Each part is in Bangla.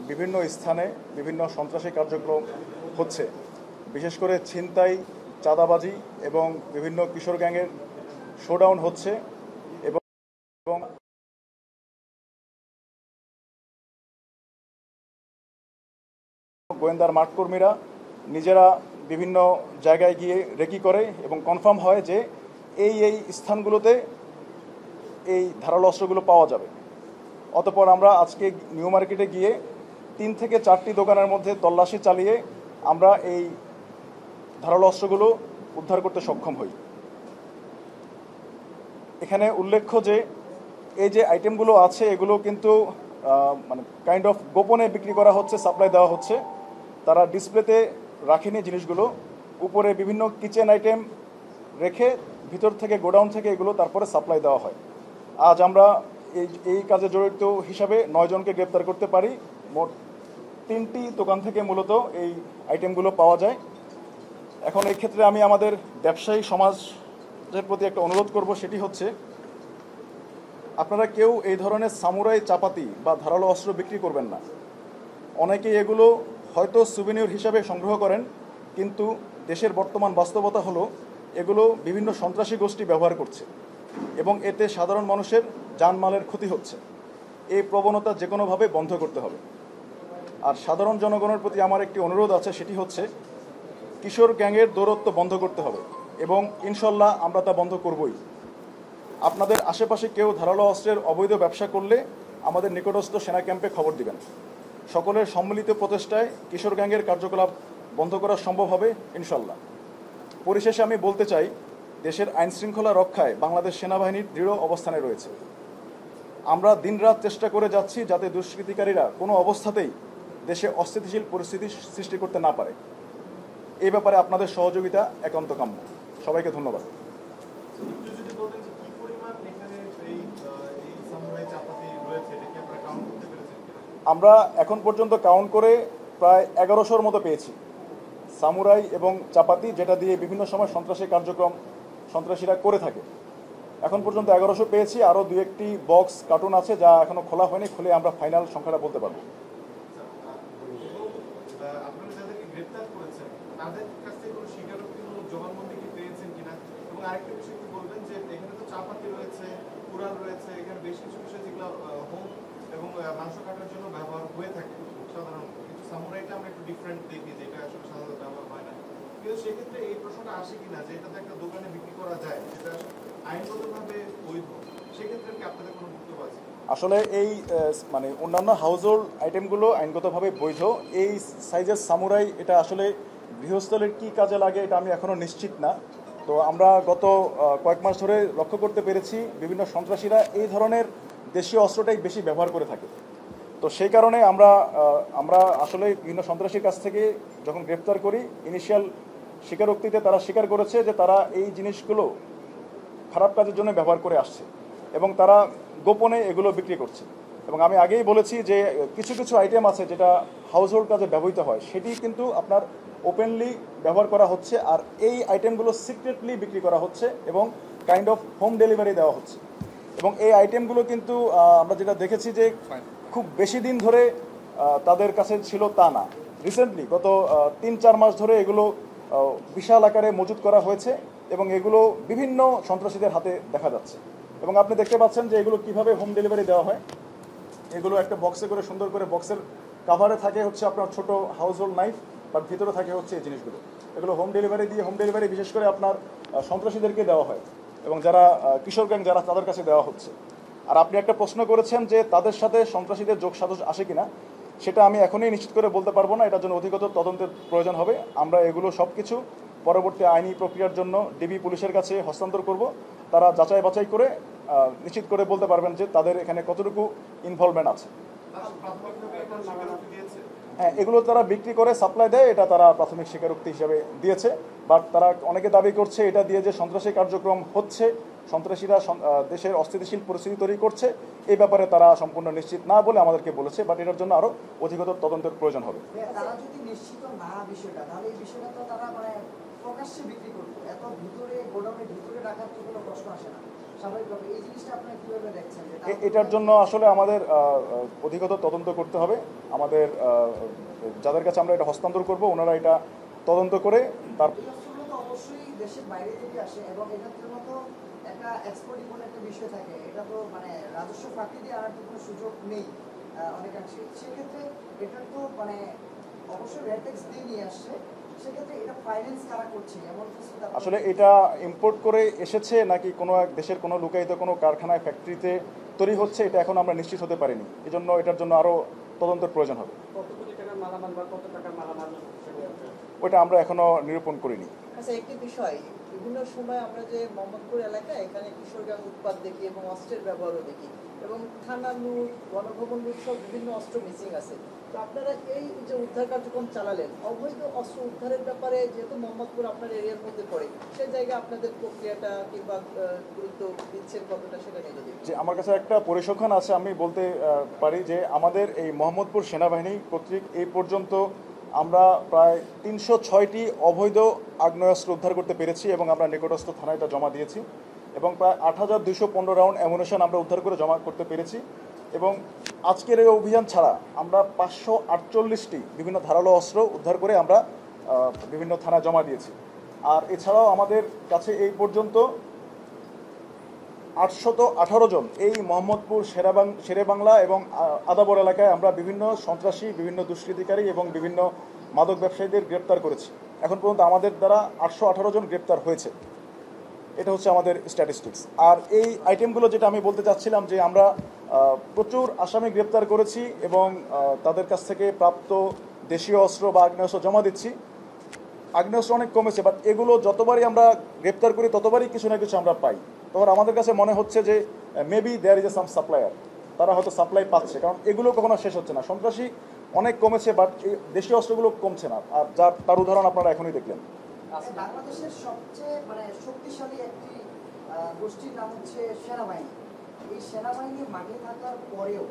বিভিন্ন স্থানে বিভিন্ন সন্ত্রাসী কার্যক্রম হচ্ছে, বিশেষ করে ছিনতাই, চাঁদাবাজি এবং বিভিন্ন কিশোর গ্যাংয়ের শোডাউন হচ্ছে এবং গোয়েন্দার মাঠকর্মীরা নিজেরা বিভিন্ন জায়গায় গিয়ে রেকি করে এবং কনফার্ম হয় যে এই স্থানগুলোতে এই ধারালো অস্ত্রগুলো পাওয়া যাবে। অতঃপর আমরা আজকে নিউ মার্কেটে গিয়ে 3 থেকে 4টি দোকানের মধ্যে তল্লাশি চালিয়ে আমরা এই ধারালো অস্ত্রগুলো উদ্ধার করতে সক্ষম হই। এখানে উল্লেখ্য যে এই যে আইটেমগুলো আছে এগুলো কিন্তু মানে কাইন্ড অফ গোপনে বিক্রি করা হচ্ছে, সাপ্লাই দেওয়া হচ্ছে। তারা ডিসপ্লেতে রাখেনি জিনিসগুলো, উপরে বিভিন্ন কিচেন আইটেম রেখে ভিতর থেকে গোডাউন থেকে এগুলো তারপরে সাপ্লাই দেওয়া হয়। আজ আমরা এই কাজে জড়িত হিসাবে 9 জনকে গ্রেপ্তার করতে পারি। মোট 3টি দোকান থেকে মূলত এই আইটেমগুলো পাওয়া যায়। এখন এই ক্ষেত্রে আমি আমাদের ব্যবসায়ী সমাজের প্রতি একটা অনুরোধ করব, সেটি হচ্ছে আপনারা কেউ এই ধরনের সামুরাই চাপাতি বা ধারালো অস্ত্র বিক্রি করবেন না। অনেকেই এগুলো হয়তো সুভিনিয়র হিসাবে সংগ্রহ করেন, কিন্তু দেশের বর্তমান বাস্তবতা হলো এগুলো বিভিন্ন সন্ত্রাসী গোষ্ঠী ব্যবহার করছে এবং এতে সাধারণ মানুষের জানমালের ক্ষতি হচ্ছে। এই প্রবণতা যে কোনোভাবে বন্ধ করতে হবে। আর সাধারণ জনগণের প্রতি আমার একটি অনুরোধ আছে, সেটি হচ্ছে কিশোর গ্যাংয়ের দৌরত্ব বন্ধ করতে হবে এবং ইনশাল্লাহ আমরা তা বন্ধ করবই। আপনাদের আশেপাশে কেউ ধারালো অস্ত্রের অবৈধ ব্যবসা করলে আমাদের নিকটস্থ সেনা ক্যাম্পে খবর দিবেন। সকলের সম্মিলিত প্রচেষ্টায় কিশোর গ্যাংয়ের কার্যকলাপ বন্ধ করা সম্ভব হবে ইনশাল্লাহ। পরিশেষে আমি বলতে চাই, দেশের আইনশৃঙ্খলা রক্ষায় বাংলাদেশ সেনাবাহিনীর দৃঢ় অবস্থানে রয়েছে। আমরা দিনরাত চেষ্টা করে যাচ্ছি যাতে দুষ্কৃতিকারীরা কোনো অবস্থাতেই দেশে অস্থিতিশীল পরিস্থিতি সৃষ্টি করতে না পারে। এই ব্যাপারে আপনাদের সহযোগিতা একান্ত কাম্য। সবাইকে ধন্যবাদ। আমরা এখন পর্যন্ত কাউন্ট করে প্রায় 1100-র মতো পেয়েছি সামুরাই এবং চাপাতি, যেটা দিয়ে বিভিন্ন সময় সন্ত্রাসী কার্যক্রম সন্ত্রাসীরা করে থাকে। এখন পর্যন্ত 1100 পেয়েছি। আরও 2-1টি বক্স কার্টুন আছে যা এখনো খোলা হয়নি, খুলে আমরা ফাইনাল সংখ্যাটা বলতে পারবো। আরেকটা বিষয় কি বলবেন যে এখানে তো চাপাতি রয়েছে, কুড়াল রয়েছে, এখানে বেশ কিছু বিষয় যেগুলো হোম এবং মাংস কাটার জন্য ব্যবহার হয়ে থাকে সাধারণত, কিন্তু সামুরাইটা আমরা একটু ডিফারেন্ট দেখি যেটা আসলে সাধারণত ব্যবহার হয় না। কিন্তু সেক্ষেত্রে এই প্রশ্নটা আসে কিনা যে এটাতে একটা দোকানে বিক্রি করা যায়, যেটা আইনগতভাবে বৈধ, সেক্ষেত্রে কি আপনাদের কোনো বক্তব্য আছে? আসলে এই মানে অন্যান্য হাউজহোল্ড আইটেমগুলো আইনগতভাবে বৈধ। এই সাইজের সামুরাই এটা আসলে গৃহস্থলের কী কাজে লাগে এটা আমি এখনও নিশ্চিত না। তো আমরা গত কয়েক মাস ধরে লক্ষ্য করতে পেরেছি বিভিন্ন সন্ত্রাসীরা এই ধরনের দেশীয় অস্ত্রটাই বেশি ব্যবহার করে থাকে। তো সেই কারণে আমরা আসলে বিভিন্ন সন্ত্রাসীর কাছ থেকে যখন গ্রেপ্তার করি, ইনিশিয়াল স্বীকারোক্তিতে তারা স্বীকার করেছে যে তারা এই জিনিসগুলো খারাপ কাজের জন্য ব্যবহার করে আসছে এবং তারা গোপনে এগুলো বিক্রি করছে। এবং আমি আগেই বলেছি যে কিছু কিছু আইটেম আছে যেটা হাউসহোল্ড কাজে ব্যবহৃত হয়, সেটি কিন্তু আপনার ওপেনলি ব্যবহার করা হচ্ছে, আর এই আইটেমগুলো সিক্রেটলি বিক্রি করা হচ্ছে এবং কাইন্ড অফ হোম ডেলিভারি দেওয়া হচ্ছে। এবং এই আইটেমগুলো কিন্তু আমরা যেটা দেখেছি যে খুব বেশি দিন ধরে তাদের কাছে ছিল তা না। রিসেন্টলি গত 3-4 মাস ধরে এগুলো বিশাল আকারে মজুত করা হয়েছে এবং এগুলো বিভিন্ন সন্ত্রাসীদের হাতে দেখা যাচ্ছে। এবং আপনি দেখতে পাচ্ছেন যে এগুলো কিভাবে হোম ডেলিভারি দেওয়া হয়। এগুলো একটা বক্সে করে সুন্দর করে, বক্সের কাভারে থাকে হচ্ছে আপনার ছোট হাউসহোল্ড নাইফ, বাট ভিতরে থাকে হচ্ছে এই জিনিসগুলো। এগুলো হোম ডেলিভারি বিশেষ করে আপনার সন্ত্রাসীদেরকে দেওয়া হয় এবং যারা কিশোর গ্যাং যারা তাদের কাছে দেওয়া হচ্ছে। আর আপনি একটা প্রশ্ন করেছেন যে তাদের সাথে সন্ত্রাসীদের যোগসাজশ আসে কিনা, সেটা আমি এখনই নিশ্চিত করে বলতে পারবো না। এটার জন্য অধিকতর তদন্তের প্রয়োজন হবে। আমরা এগুলো সব কিছু পরবর্তী আইনি প্রক্রিয়ার জন্য ডিবি পুলিশের কাছে হস্তান্তর করব। তারা যাচাই বাছাই করে নিশ্চিত করে বলতে পারবেন যে তাদের এখানে কতটুকু ইনভলভমেন্ট আছে। হ্যাঁ, এগুলো তারা বিক্রি করে সাপ্লাই দেয়, এটা তারা প্রাথমিক স্বীকারোক্তি হিসাবে দিয়েছে। বাট তারা অনেকে দাবি করছে এটা দিয়ে যে সন্ত্রাসী কার্যক্রম হচ্ছে সন্ত্রাসীরা দেশের অস্থিতিশীল পরিস্থিতি তৈরি করছে এই ব্যাপারে তারা সম্পূর্ণ নিশ্চিত না বলে আমাদেরকে বলেছে, বাট এটার জন্য আরও অধিকতর তদন্তের প্রয়োজন হবে। তারা যদি নিশ্চিত না বিষয়টা, তাহলে এই বিষয়টা তো তারা মানে প্রকাশ্যে বিক্রি করতো, এত ভিতরে গোডাউনের ভিতরে রাখার তো কোনো প্রশ্ন আসে না স্বাভাবিকভাবে। এই জিনিসটা আপনারা কীভাবে দেখছেন? এটার জন্য আসলে আমাদের অধিকতর তদন্ত করতে হবে। আমাদের যাদের কাছে আমরা এটা হস্তান্তর করব ওনারা এটা তদন্ত করে তার তো অবশ্যই দেশের বাইরে থেকে আসে এবং এটার জন্য তো একটা এক্সপোর্ট ইম্পোর্ট একটা বিষয় থাকে, এটা তো মানে রাজস্ব ফাঁকি দিয়ে আনার তো কোনো সুযোগ নেই অনেকাংশে। সেক্ষেত্রে এটার তো মানে অবশ্যই ভ্যাট ট্যাক্স দিয়ে নিয়ে আসছে, সেক্ষেত্রে এটা ফাইন্যান্স কারা করছে এমন কিছু? আসলে এটা ইম্পোর্ট করে এসেছে নাকি কোনো এক দেশের কোনো লুকায়িত কোনো কারখানায় ফ্যাক্টরিতে তৈরি হচ্ছে এটা এখন আমরা নিশ্চিত হতে পারিনি। এজন্য এটার জন্য আরও তদন্তের প্রয়োজন হবে। কত কোটি টাকার মালামাল বা কত টাকার মালামাল ওইটা আমরা এখনো নিরূপণ করিনি। আচ্ছা, একটি বিষয়, বিভিন্ন সময় আমরা যে মোহাম্মদপুর এলাকায় এখানে কিশোরগঞ্জ উৎপাদ দেখি এবং অস্ত্রের ব্যবহারও দেখি এবং থানা লুট, গণভবন লুট সব বিভিন্ন অস্ত্র মিসিং আছে। তো আপনারা এই যে উদ্ধার কার্যক্রম চালালেন, অবৈধ অস্ত্র উদ্ধারের ব্যাপারে যেহেতু মোহাম্মদপুর আপনার এরিয়ার মধ্যে পড়ে, সেই জায়গায় আপনাদের প্রক্রিয়াটা কিংবা গুরুত্ব দিচ্ছেন কতটা সেটা নিয়ে যদি। যে আমার কাছে একটা পরিসংখ্যান আছে, আমি বলতে পারি যে আমাদের এই মোহাম্মদপুর সেনাবাহিনী কর্তৃক এই পর্যন্ত আমরা প্রায় ৩০৬টি অবৈধ আগ্নেয়াস্ত্র উদ্ধার করতে পেরেছি এবং আমরা নিকটস্থ থানায় এটা জমা দিয়েছি এবং প্রায় ৮,২১৫ রাউন্ড অ্যামুনেশন আমরা উদ্ধার করে জমা করতে পেরেছি। এবং আজকের এই অভিযান ছাড়া আমরা ৫৪৮টি বিভিন্ন ধারালো অস্ত্র উদ্ধার করে আমরা বিভিন্ন থানায় জমা দিয়েছি। আর এছাড়াও আমাদের কাছে এই পর্যন্ত ৮১৮ জন এই মোহাম্মদপুর শেরেবাংলা এবং আদাবর এলাকায় আমরা বিভিন্ন সন্ত্রাসী, বিভিন্ন দুষ্কৃতিকারী এবং বিভিন্ন মাদক ব্যবসায়ীদের গ্রেপ্তার করেছি। এখন পর্যন্ত আমাদের দ্বারা ৮১৮ জন গ্রেপ্তার হয়েছে। এটা হচ্ছে আমাদের স্ট্যাটিস্টিক্স। আর এই আইটেমগুলো যেটা আমি বলতে চাচ্ছিলাম যে আমরা প্রচুর আসামি গ্রেপ্তার করেছি এবং তাদের কাছ থেকে প্রাপ্ত দেশীয় অস্ত্র বা আগ্নেয়াস্ত্র জমা দিচ্ছি। আগ্নেয়াস্ত্র অনেক কমেছে, বাট এগুলো যতবারই আমরা গ্রেপ্তার করি ততবারই কিছু না কিছু আমরা পাই। তখন আমাদের কাছে মনে হচ্ছে যে maybe there is a some supplier, তারা হয়তো সাপ্লাই পাচ্ছে, কারণ এগুলো কখনো শেষ হচ্ছে না। সন্ত্রাসী অনেক কমেছে, বাট এই দেশীয় অস্ত্রগুলো কমছে না। আর তার উদাহরণ আপনারা এখনই দেখলেন। বাংলাদেশের সবচেয়ে মানে শক্তিশালী একটি গোষ্ঠীর নাম হচ্ছে সেনাবাহিনী। এই সেনাবাহিনী মাঠে থাকার পরেও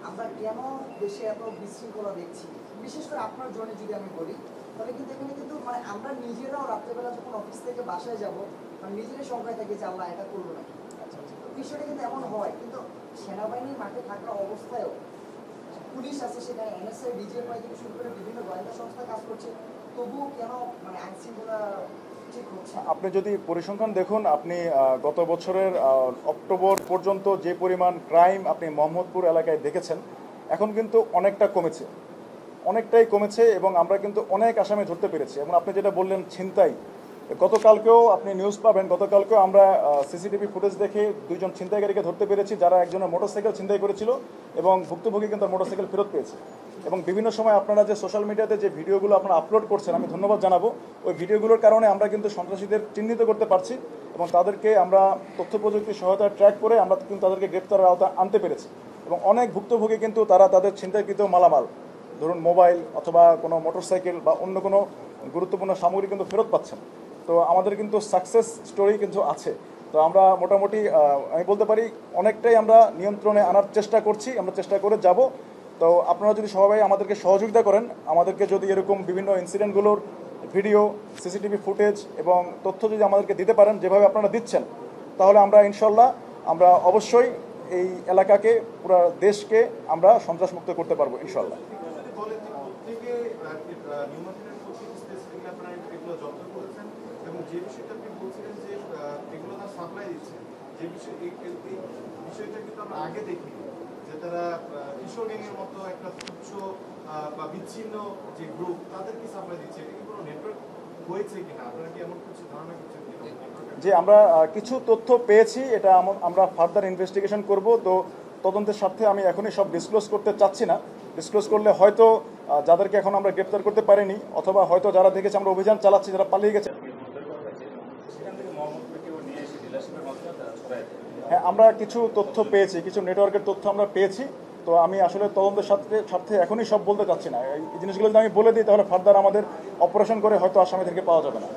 আমরা কেন দেশে এত বিশৃঙ্খলা দেখছি? বিশেষ করে আপনার জন্য যদি আমি বলি, তাহলে কিন্তু এখানে কিন্তু মানে আমরা নিজেরাও রাত্রেবেলা যখন অফিস থেকে বাসায় যাব, মানে নিজেরাই সংখ্যায় থাকি যে আল্লাহ এটা করবো নাকি। বিষয়টা কিন্তু এমন হয়, কিন্তু সেনাবাহিনী মাঠে থাকা অবস্থায়ও পুলিশ আছে, সেখানে এনএসআই, ডিজিএফআই থেকে শুরু করে বিভিন্ন গোয়েন্দা সংস্থা কাজ করছে, তবুও কেন মানে আইন শৃঙ্খলা ঠিক হচ্ছে? আপনি যদি পরিসংখ্যান দেখুন, আপনি গত বছরের অক্টোবর পর্যন্ত যে পরিমাণ ক্রাইম আপনি মোহাম্মদপুর এলাকায় দেখেছেন, এখন কিন্তু অনেকটাই কমেছে এবং আমরা কিন্তু অনেক আসামি ধরতে পেরেছি। এবং আপনি যেটা বললেন ছিনতাই, গতকালকেও আপনি নিউজ পাবেন, গতকালকেও আমরা সিসিটিভি ফুটেজ দেখে 2 জন ছিনতাইকারীকে ধরতে পেরেছি, যারা একজনের মোটরসাইকেল ছিনতাই করেছিল এবং ভুক্তভোগী কিন্তু মোটরসাইকেল ফেরত পেয়েছে। এবং বিভিন্ন সময় আপনারা যে সোশ্যাল মিডিয়াতে যে ভিডিওগুলো আপনারা আপলোড করছেন, আমি ধন্যবাদ জানাবো। ওই ভিডিওগুলোর কারণে আমরা কিন্তু সন্ত্রাসীদের চিহ্নিত করতে পারছি এবং তাদেরকে আমরা তথ্য প্রযুক্তির সহায়তায় ট্র্যাক করে আমরা কিন্তু তাদেরকে গ্রেপ্তারের আওতায় আনতে পেরেছি। এবং অনেক ভুক্তভোগী কিন্তু তারা তাদের ছিনতাইকৃত মালামাল, ধরুন মোবাইল অথবা কোনো মোটরসাইকেল বা অন্য কোনো গুরুত্বপূর্ণ সামগ্রী কিন্তু ফেরত পাচ্ছেন। তো আমাদের কিন্তু সাকসেস স্টোরি কিন্তু আছে। তো আমরা মোটামুটি আমি বলতে পারি অনেকটাই আমরা নিয়ন্ত্রণে আনার চেষ্টা করছি, আমরা চেষ্টা করে যাব। তো আপনারা যদি সবাই আমাদেরকে সহযোগিতা করেন, আমাদেরকে যদি এরকম বিভিন্ন ইনসিডেন্টগুলোর ভিডিও, সিসিটিভি ফুটেজ এবং তথ্য যদি আমাদেরকে দিতে পারেন যেভাবে আপনারা দিচ্ছেন, তাহলে আমরা ইনশাল্লাহ আমরা অবশ্যই এই এলাকাকে, পুরো দেশকে আমরা সন্ত্রাসমুক্ত করতে পারবো ইনশাল্লাহ। এবং যে বিষয়টা আপনি বলছিলেন যে এগুলো তারা সাপ্লাই দিচ্ছে, যে বিষয়টা কিন্তু আমরা আগে দেখি যে তারা কিশোর গ্যাংয়ের মতো একটা তুচ্ছ বা বিচ্ছিন্ন যে গ্রুপ তাদেরকে সাপ্লাই দিচ্ছে। এটা কি কোনো নেটওয়ার্ক হয়েছে কিনা, আপনারা কি এমন কিছু ধারণা করছেন? যে আমরা কিছু তথ্য পেয়েছি, এটা আমরা ফার্দার ইনভেস্টিগেশন করব। তো তদন্তের স্বার্থে আমি এখনই সব ডিসক্লোজ করতে চাচ্ছি না। ডিসক্লোজ করলে হয়তো যাদেরকে এখন আমরা গ্রেপ্তার করতে পারিনি, অথবা হয়তো যারা দেখেছে আমরা অভিযান চালাচ্ছি, যারা পালিয়ে গেছে। হ্যাঁ, আমরা কিছু তথ্য পেয়েছি, কিছু নেটওয়ার্কের তথ্য আমরা পেয়েছি। তো আমি আসলে তদন্তের স্বার্থে এখনই সব বলতে চাচ্ছি না। এই জিনিসগুলো যদি আমি বলে দিই তাহলে ফার্দার আমাদের অপারেশন করে হয়তো আসামিদেরকে পাওয়া যাবে না।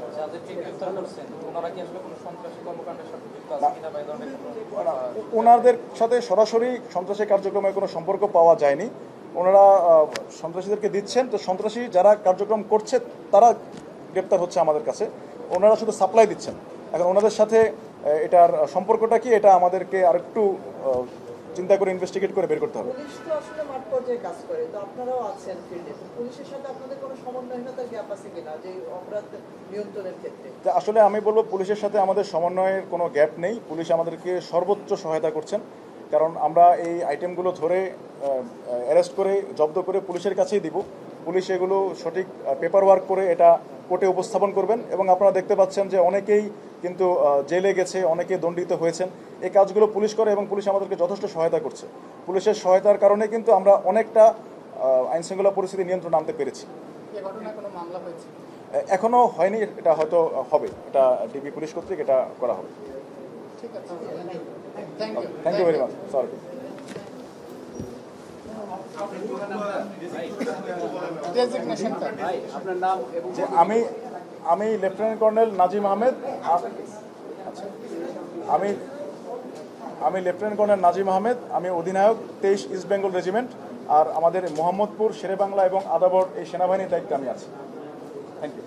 ওনাদের সাথে সরাসরি সন্ত্রাসী কার্যক্রমের কোনো সম্পর্ক পাওয়া যায়নি। ওনারা সন্ত্রাসীদেরকে দিচ্ছেন, তো সন্ত্রাসী যারা কার্যক্রম করছে তারা গ্রেপ্তার হচ্ছে আমাদের কাছে, ওনারা শুধু সাপ্লাই দিচ্ছেন। এখন ওনাদের সাথে এটার সম্পর্কটা কি, এটা আমাদেরকে আরেকটু চিন্তা করে ইনভেস্টিগেট করে বের করতে হবে। পুলিশ তো আসলে মাঠ পর্যায়ে কাজ করে, তো আপনারাও আছেন ফিল্ডে, তো পুলিশের সাথে আপনাদের কোনো সমন্বয়হীনতার গ্যাপ আছে কিনা যে অপরাধ নিয়ন্ত্রণের ক্ষেত্রে? তা আসলে আমি বলবো পুলিশের সাথে আমাদের সমন্বয়ের কোনো গ্যাপ নেই। পুলিশ আমাদেরকে সর্বোচ্চ সহায়তা করছেন, কারণ আমরা এই আইটেমগুলো ধরে অ্যারেস্ট করে জব্দ করে পুলিশের কাছেই দিব। পুলিশ এগুলো সঠিক পেপার ওয়ার্ক করে এটা কোর্টে উপস্থাপন করবেন, এবং আপনারা দেখতে পাচ্ছেন যে অনেকেই কিন্তু জেলে গেছে, অনেকে দণ্ডিত হয়েছেন। এই কাজগুলো পুলিশ করে এবং পুলিশ আমাদেরকে যথেষ্ট সহায়তা করছে। পুলিশের সহায়তার কারণে কিন্তু আমরা অনেকটা আইনশৃঙ্খলা পরিস্থিতি নিয়ন্ত্রণ আনতে পেরেছি। এখনো হয়নি, এটা হয়তো হবে, এটা ডিবি পুলিশ কর্তৃক এটা করা হবে। Thank you very much. Sorry. আপনার নাম এবং যে আমি লেফটেন্যান্ট কর্নেল নাজিম আহমেদ। আচ্ছা, আমি লেফটেন্যান্ট কর্নেল নাজিম আহমেদ, আমি অধিনায়ক 23 ইস্ট বেঙ্গল রেজিমেন্ট, আর আমাদের মোহাম্মদপুর, শেরেবাংলা এবং আদাবর এই সেনাবাহিনীর দায়িত্বে আমি আছি। Thank you.